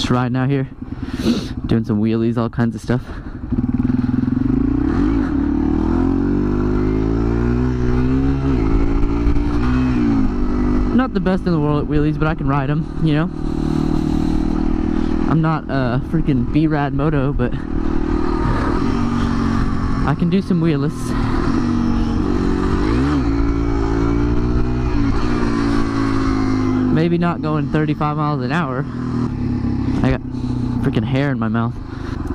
Just riding out here, doing some wheelies, all kinds of stuff. Not the best in the world at wheelies, but I can ride them, you know. I'm not a freaking B-Rad moto, but I can do some wheelies. Maybe not going 35 miles an hour. I got freaking hair in my mouth.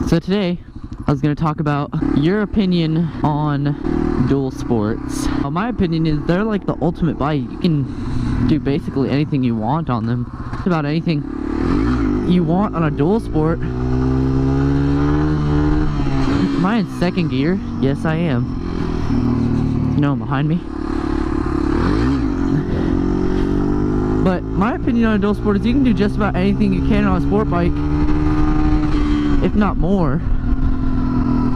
So today, I was going to talk about your opinion on dual sports. Well, my opinion is they're like the ultimate bike. You can do basically anything you want on them. Just about anything you want on a dual sport. Am I in second gear? Yes, I am. You know I'm behind me. But my opinion on a dual sport is you can do just about anything you can on a sport bike, if not more.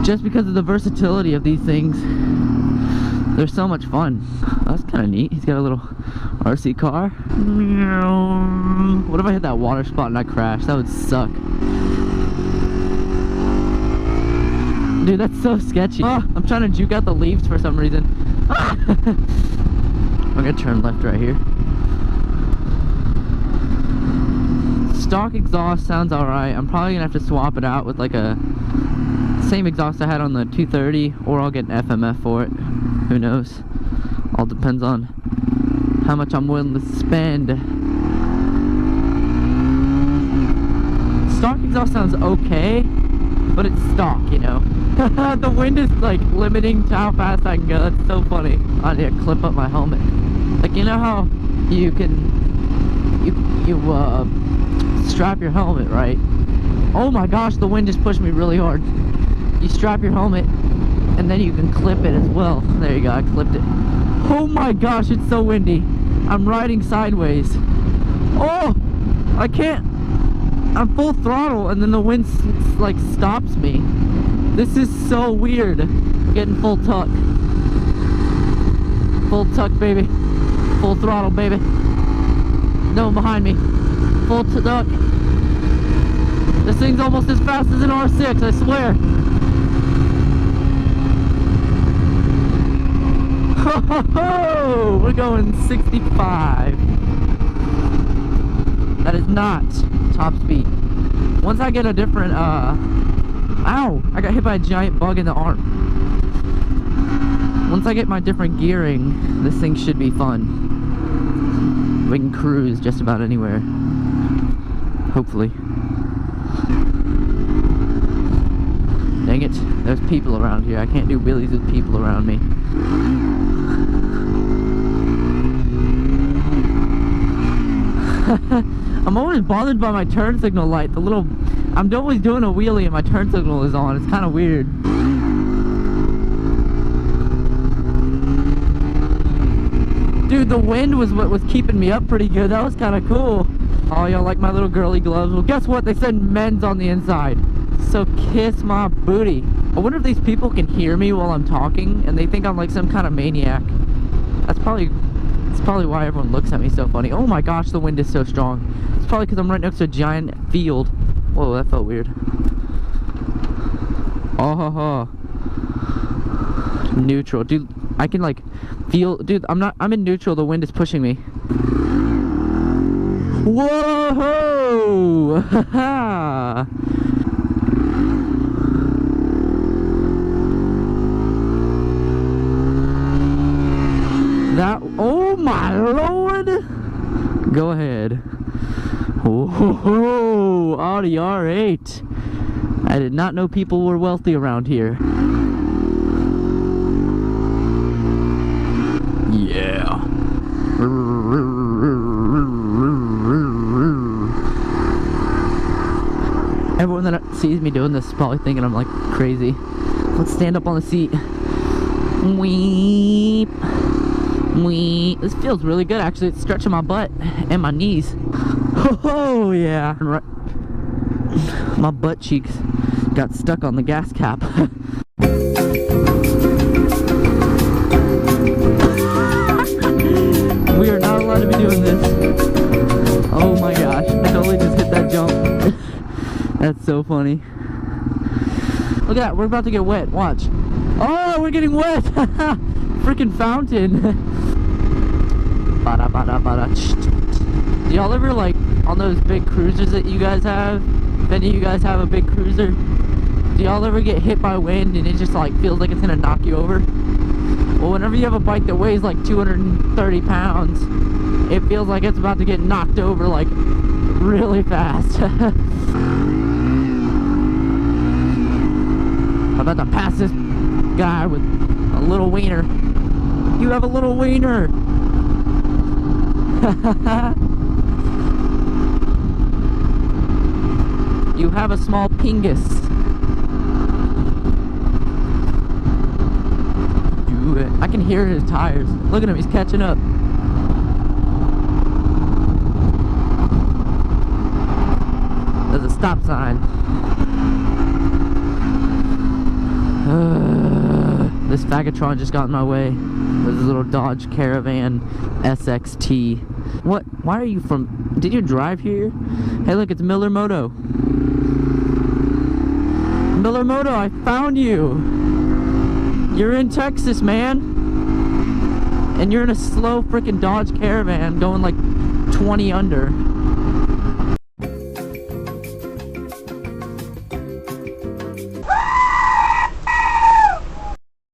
Just because of the versatility of these things, they're so much fun. That's kind of neat. He's got a little RC car. What if I hit that water spot and I crash? That would suck. Dude, that's so sketchy. Oh, I'm trying to juke out the leaves for some reason. I'm gonna turn left right here. Stock exhaust sounds alright. I'm probably gonna have to swap it out with like a same exhaust I had on the 230, or I'll get an FMF for it. Who knows? All depends on how much I'm willing to spend. Stock exhaust sounds okay, but it's stock, you know. The wind is like limiting to how fast I can go. That's so funny. I need to clip up my helmet. Like, you know how you can strap your helmet, right? Oh my gosh, the wind just pushed me really hard. You strap your helmet and then you can clip it as well. There you go, I clipped it. Oh my gosh, it's so windy. I'm riding sideways. Oh, I can't. I'm full throttle and then the wind like stops me. This is so weird. Getting full tuck. Full tuck, baby. Full throttle, baby. No one behind me. Full tuck. This thing's almost as fast as an R6, I swear. Ho ho ho! We're going 65. That is not top speed. Once I get a different, ow! I got hit by a giant bug in the arm. Once I get my different gearing, this thing should be fun. We can cruise just about anywhere. Hopefully. Dang it, there's people around here. I can't do wheelies with people around me. I'm always bothered by my turn signal light. I'm always doing a wheelie and my turn signal is on. It's kind of weird. Dude, the wind was what was keeping me up pretty good. That was kind of cool. Oh, y'all like my little girly gloves? Well, guess what? They said men's on the inside. So kiss my booty. I wonder if these people can hear me while I'm talking and they think I'm like some kind of maniac. That's probably why everyone looks at me so funny. Oh my gosh, the wind is so strong. It's probably because I'm right next to a giant field. Whoa, that felt weird. Oh ha ha. Neutral. Dude, I can like feel, dude, I'm in neutral, the wind is pushing me. Whoa! Haha! That, oh my lord! Go ahead. Oh, Audi R8. I did not know people were wealthy around here. Yeah. Everyone that sees me doing this is probably thinking I'm like crazy. Let's stand up on the seat. Weep. Weep. This feels really good actually. It's stretching my butt and my knees. Oh yeah. My butt cheeks got stuck on the gas cap. We are not allowed to be doing this. Oh my gosh, I totally just hit that jump. so funny. Look at that, we're about to get wet, watch. Oh, we're getting wet! Freaking fountain. Bada bada bada. Do y'all ever, like, on those big cruisers that you guys have? If any of you guys have a big cruiser, do y'all ever get hit by wind and it just like feels like it's gonna knock you over? Well, whenever you have a bike that weighs like 230 pounds, it feels like it's about to get knocked over like really fast. I'm about to pass this guy with a little wiener. You have a little wiener. You have a small pingus. Do it. I can hear his tires. Look at him, he's catching up. There's a stop sign. This Fagatron just got in my way. There's a little Dodge Caravan SXT. What? Why are you from? Did you drive here? Hey, look, it's Miller Moto. Miller Moto, I found you. You're in Texas, man. And you're in a slow freaking Dodge Caravan going like 20 under.